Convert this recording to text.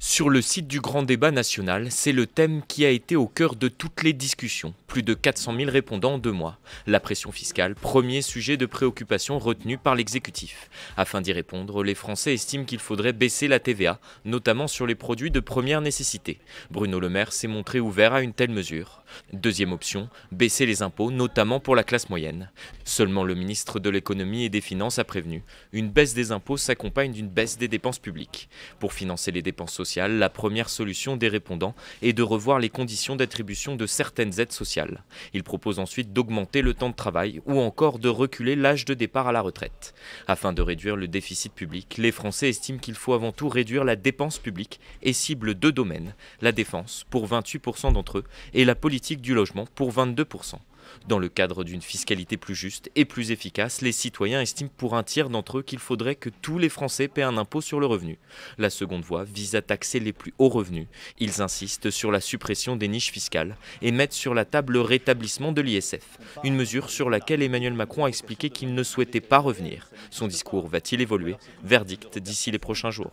Sur le site du Grand Débat National, c'est le thème qui a été au cœur de toutes les discussions. Plus de 400 000 répondants en 2 mois. La pression fiscale, premier sujet de préoccupation retenu par l'exécutif. Afin d'y répondre, les Français estiment qu'il faudrait baisser la TVA, notamment sur les produits de première nécessité. Bruno Le Maire s'est montré ouvert à une telle mesure. Deuxième option, baisser les impôts, notamment pour la classe moyenne. Seulement le ministre de l'économie et des finances a prévenu. Une baisse des impôts s'accompagne d'une baisse des dépenses publiques. Pour financer les dépenses sociales, la première solution des répondants est de revoir les conditions d'attribution de certaines aides sociales. Il propose ensuite d'augmenter le temps de travail ou encore de reculer l'âge de départ à la retraite. Afin de réduire le déficit public, les Français estiment qu'il faut avant tout réduire la dépense publique et ciblent 2 domaines, la défense pour 28% d'entre eux et la politique du logement pour 22%. Dans le cadre d'une fiscalité plus juste et plus efficace, les citoyens estiment pour un tiers d'entre eux qu'il faudrait que tous les Français paient un impôt sur le revenu. La seconde voie vise à taxer les plus hauts revenus. Ils insistent sur la suppression des niches fiscales et mettent sur la table le rétablissement de l'ISF, une mesure sur laquelle Emmanuel Macron a expliqué qu'il ne souhaitait pas revenir. Son discours va-t-il évoluer? Verdict d'ici les prochains jours.